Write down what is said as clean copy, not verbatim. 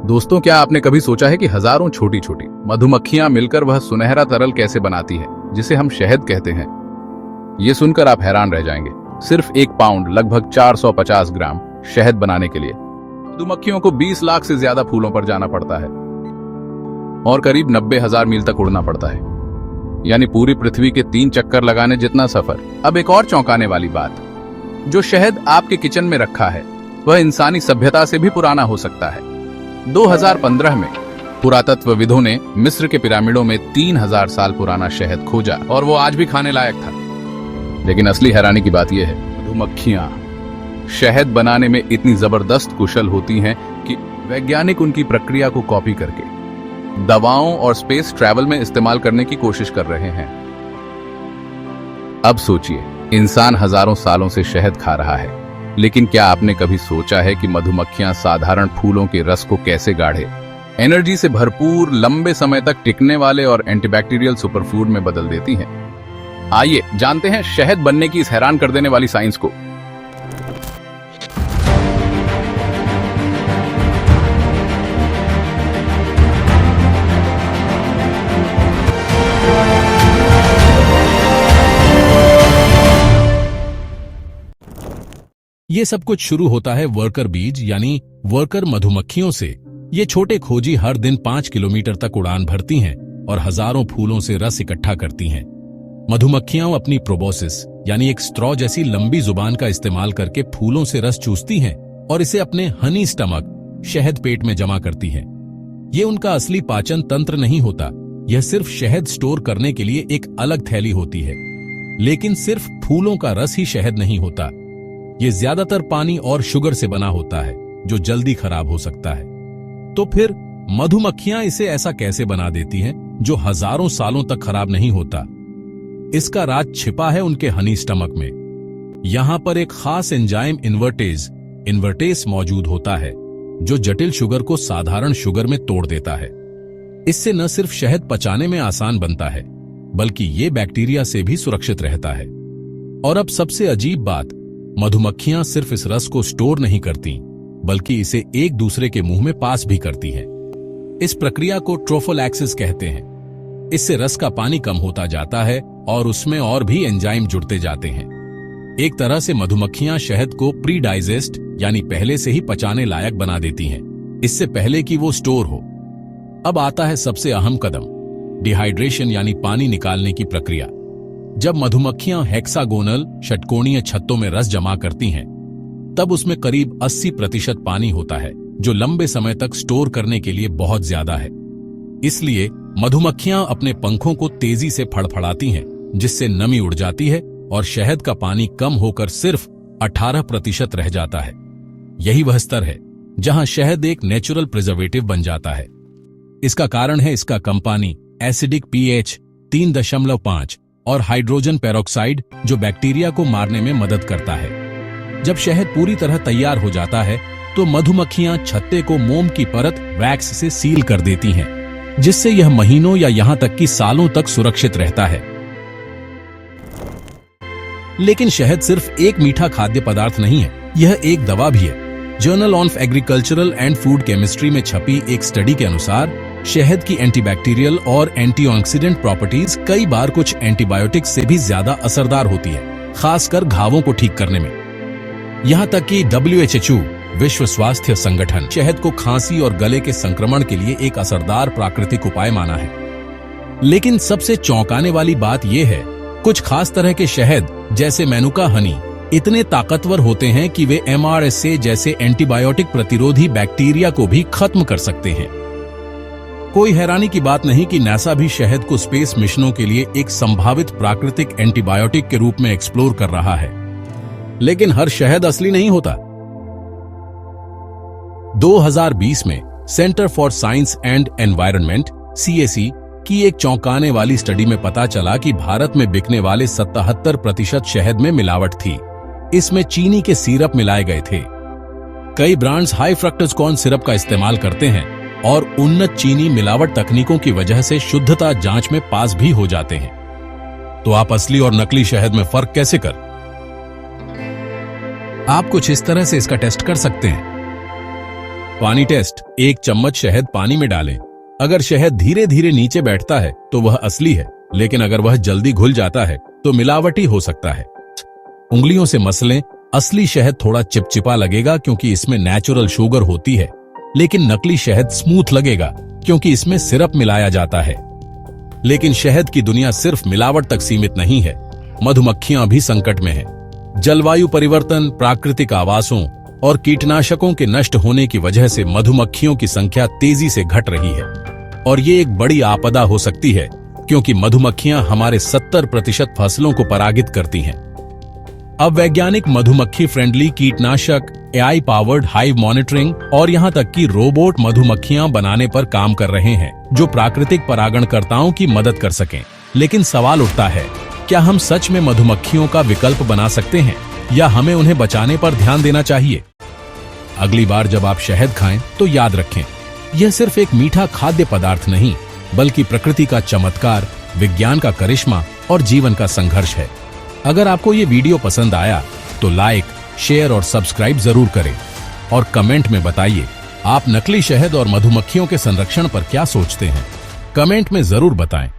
दोस्तों, क्या आपने कभी सोचा है कि हजारों छोटी छोटी मधुमक्खियां मिलकर वह सुनहरा तरल कैसे बनाती है जिसे हम शहद कहते हैं? ये सुनकर आप हैरान रह जाएंगे। सिर्फ 1 पाउंड लगभग 450 ग्राम शहद बनाने के लिए मधुमक्खियों को 20 लाख से ज्यादा फूलों पर जाना पड़ता है और करीब 90,000 मील तक उड़ना पड़ता है, यानी पूरी पृथ्वी के 3 चक्कर लगाने जितना सफर। अब एक और चौंकाने वाली बात, जो शहद आपके किचन में रखा है वह इंसानी सभ्यता से भी पुराना हो सकता है। 2015 में पुरातत्वविदों ने मिस्र के पिरामिडों में 3000 साल पुराना शहद खोजा और वो आज भी खाने लायक था। लेकिन असली हैरानी की बात यह है, मधुमक्खियां शहद बनाने में इतनी जबरदस्त कुशल होती हैं कि वैज्ञानिक उनकी प्रक्रिया को कॉपी करके दवाओं और स्पेस ट्रैवल में इस्तेमाल करने की कोशिश कर रहे हैं। अब सोचिए, इंसान हजारों सालों से शहद खा रहा है, लेकिन क्या आपने कभी सोचा है कि मधुमक्खियां साधारण फूलों के रस को कैसे गाढ़े, एनर्जी से भरपूर, लंबे समय तक टिकने वाले और एंटीबैक्टीरियल सुपरफूड में बदल देती हैं? आइए जानते हैं शहद बनने की इस हैरान कर देने वाली साइंस को। ये सब कुछ शुरू होता है वर्कर बीज यानी वर्कर मधुमक्खियों से। ये छोटे खोजी हर दिन 5 किलोमीटर तक उड़ान भरती हैं और हजारों फूलों से रस इकट्ठा करती हैं। मधुमक्खियां अपनी प्रोबोसिस यानी एक स्ट्रॉ जैसी लंबी जुबान का इस्तेमाल करके फूलों से रस चूसती हैं और इसे अपने हनी स्टमक शहद पेट में जमा करती हैं। ये उनका असली पाचन तंत्र नहीं होता, यह सिर्फ शहद स्टोर करने के लिए एक अलग थैली होती है। लेकिन सिर्फ फूलों का रस ही शहद नहीं होता, ये ज्यादातर पानी और शुगर से बना होता है जो जल्दी खराब हो सकता है। तो फिर मधुमक्खियां इसे ऐसा कैसे बना देती हैं जो हजारों सालों तक खराब नहीं होता? इसका राज छिपा है उनके हनी स्टमक में। यहां पर एक खास एंजाइम इन्वर्टेस मौजूद होता है जो जटिल शुगर को साधारण शुगर में तोड़ देता है। इससे न सिर्फ शहद पचाने में आसान बनता है, बल्कि ये बैक्टीरिया से भी सुरक्षित रहता है। और अब सबसे अजीब बात, मधुमक्खियां सिर्फ इस रस को स्टोर नहीं करती, बल्कि इसे एक दूसरे के मुंह में पास भी करती हैं। इस प्रक्रिया को ट्रोफोलैक्सिस कहते हैं। इससे रस का पानी कम होता जाता है और उसमें और भी एंजाइम जुड़ते जाते हैं। एक तरह से मधुमक्खियां शहद को प्री डाइजेस्ट यानी पहले से ही पचाने लायक बना देती हैं, इससे पहले कि वो स्टोर हो। अब आता है सबसे अहम कदम, डिहाइड्रेशन यानी पानी निकालने की प्रक्रिया। जब मधुमक्खियां हेक्सागोनल षटकोणीय छत्तों में रस जमा करती हैं, तब उसमें करीब 80% पानी होता है, जो लंबे समय तक स्टोर करने के लिए बहुत ज्यादा है। इसलिए मधुमक्खियां अपने पंखों को तेजी से फड़फड़ाती हैं, जिससे नमी उड़ जाती है और शहद का पानी कम होकर सिर्फ 18% रह जाता है। यही वह स्तर है जहां शहद एक नेचुरल प्रिजर्वेटिव बन जाता है। इसका कारण है इसका कम पानी, एसिडिक pH 3.5 और हाइड्रोजन पेरोक्साइड जो बैक्टीरिया को मारने में मदद करता है। जब शहद पूरी तरह तैयार हो जाता है तो मधुमक्खियां छत्ते को मोम की परत वैक्स से सील कर देती हैं, जिससे यह महीनों या यहां तक कि सालों तक सुरक्षित रहता है। लेकिन शहद सिर्फ एक मीठा खाद्य पदार्थ नहीं है, यह एक दवा भी है। Journal of agricultural and food chemistry में छपी एक स्टडी के अनुसार शहद की एंटीबैक्टीरियल और एंटीऑक्सीडेंट प्रॉपर्टीज कई बार कुछ एंटीबायोटिक्स से भी ज्यादा असरदार होती है, खासकर घावों को ठीक करने में। यहां तक कि WHO विश्व स्वास्थ्य संगठन शहद को खांसी और गले के संक्रमण के लिए एक असरदार प्राकृतिक उपाय माना है। लेकिन सबसे चौंकाने वाली बात यह है, कुछ खास तरह के शहद जैसे मेनुका हनी इतने ताकतवर होते हैं कि वे MRSA जैसे एंटीबायोटिक प्रतिरोधी बैक्टीरिया को भी खत्म कर सकते हैं। कोई हैरानी की बात नहीं कि नासा भी शहद को स्पेस मिशनों के लिए एक संभावित प्राकृतिक एंटीबायोटिक के रूप में एक्सप्लोर कर रहा है। लेकिन हर शहद असली नहीं होता। 2020 में centre for science and environment CSE की एक चौंकाने वाली स्टडी में पता चला कि भारत में बिकने वाले 77% शहद में मिलावट थी। इसमें चीनी के सिरप मिलाए गए थे। कई brands high fructose corn syrup का इस्तेमाल करते हैं और उन्नत चीनी मिलावट तकनीकों की वजह से शुद्धता जांच में पास भी हो जाते हैं। तो आप असली और नकली शहद में फर्क कैसे कर? आप कुछ इस तरह से इसका टेस्ट कर सकते हैं। पानी टेस्ट। 1 चम्मच शहद पानी में डालें। अगर शहद धीरे धीरे नीचे बैठता है तो वह असली है, लेकिन अगर वह जल्दी घुल जाता है तो मिलावटी हो सकता है। उंगलियों से मसलें। असली शहद थोड़ा चिपचिपा लगेगा क्योंकि इसमें नेचुरल शुगर होती है, लेकिन नकली शहद स्मूथ लगेगा क्योंकि इसमें सिरप मिलाया जाता है। लेकिन शहद की दुनिया सिर्फ मिलावट तक सीमित नहीं है। मधुमक्खियां भी संकट में हैं। जलवायु परिवर्तन, प्राकृतिक आवासों और कीटनाशकों के नष्ट होने की वजह से मधुमक्खियों की संख्या तेजी से घट रही है और ये एक बड़ी आपदा हो सकती है क्योंकि मधुमक्खियां हमारे 70% फसलों को परागित करती हैं। अब वैज्ञानिक मधुमक्खी फ्रेंडली कीटनाशक, AI पावर्ड हाइव मॉनिटरिंग और यहां तक कि रोबोट मधुमक्खियां बनाने पर काम कर रहे हैं जो प्राकृतिक परागणकर्ताओं की मदद कर सकें। लेकिन सवाल उठता है, क्या हम सच में मधुमक्खियों का विकल्प बना सकते हैं या हमें उन्हें बचाने पर ध्यान देना चाहिए? अगली बार जब आप शहद खाएं तो याद रखें, यह सिर्फ एक मीठा खाद्य पदार्थ नहीं, बल्कि प्रकृति का चमत्कार, विज्ञान का करिश्मा और जीवन का संघर्ष है। अगर आपको ये वीडियो पसंद आया तो लाइक, शेयर और सब्सक्राइब जरूर करें और कमेंट में बताइए आप नकली शहद और मधुमक्खियों के संरक्षण पर क्या सोचते हैं। कमेंट में जरूर बताएं।